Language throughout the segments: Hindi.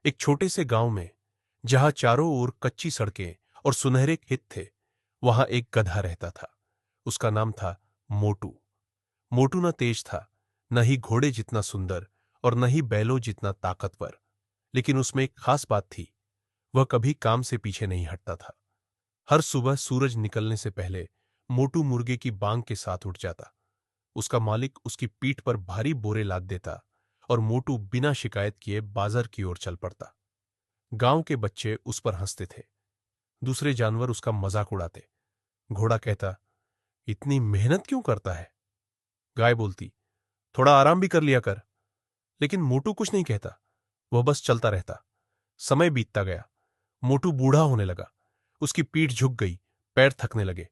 एक छोटे से गांव में, जहां चारों ओर कच्ची सड़कें और सुनहरे खेत थे, वहां एक गधा रहता था। उसका नाम था मोटू। मोटू न तेज था, न ही घोड़े जितना सुंदर और न ही बैलों जितना ताकतवर। लेकिन उसमें एक खास बात थी। वह कभी काम से पीछे नहीं हटता था। हर सुबह सूरज निकलने से पहले मोटू मुर्गे की बांग के साथ उठ जाता। उसका मालिक उसकी पीठ पर भारी बोरे लाद देता और मोटू बिना शिकायत किए बाजार की ओर चल पड़ता। गांव के बच्चे उस पर हंसते थे। दूसरे जानवर उसका मजाक उड़ाते। घोड़ा कहता, इतनी मेहनत क्यों करता है? गाय बोलती, थोड़ा आराम भी कर लिया कर। लेकिन मोटू कुछ नहीं कहता। वह बस चलता रहता। समय बीतता गया। मोटू बूढ़ा होने लगा। उसकी पीठ झुक गई, पैर थकने लगे।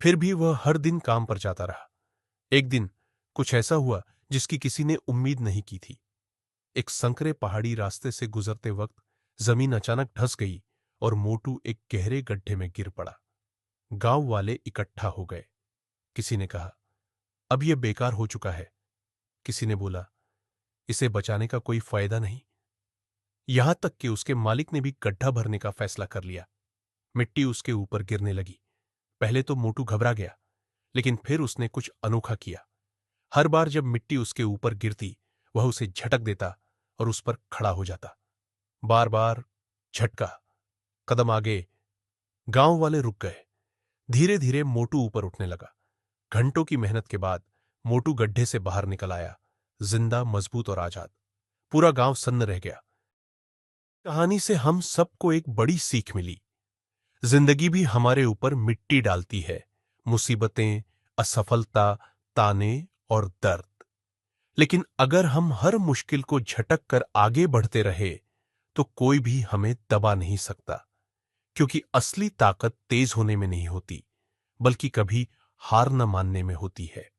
फिर भी वह हर दिन काम पर जाता रहा। एक दिन कुछ ऐसा हुआ जिसकी किसी ने उम्मीद नहीं की थी। एक संकरे पहाड़ी रास्ते से गुजरते वक्त जमीन अचानक धंस गई और मोटू एक गहरे गड्ढे में गिर पड़ा। गांव वाले इकट्ठा हो गए। किसी ने कहा, अब यह बेकार हो चुका है। किसी ने बोला, इसे बचाने का कोई फायदा नहीं। यहां तक कि उसके मालिक ने भी गड्ढा भरने का फैसला कर लिया। मिट्टी उसके ऊपर गिरने लगी। पहले तो मोटू घबरा गया, लेकिन फिर उसने कुछ अनोखा किया। हर बार जब मिट्टी उसके ऊपर गिरती, वह उसे झटक देता और उस पर खड़ा हो जाता। बार बार झटका, कदम आगे। गांव वाले रुक गए। धीरे धीरे मोटू ऊपर उठने लगा। घंटों की मेहनत के बाद मोटू गड्ढे से बाहर निकल आया, जिंदा, मजबूत और आजाद। पूरा गांव सन्न रह गया। कहानी से हम सबको एक बड़ी सीख मिली। जिंदगी भी हमारे ऊपर मिट्टी डालती है। मुसीबतें, असफलता, ताने और दर्द। लेकिन अगर हम हर मुश्किल को झटक कर आगे बढ़ते रहे, तो कोई भी हमें दबा नहीं सकता। क्योंकि असली ताकत तेज होने में नहीं होती, बल्कि कभी हार न मानने में होती है।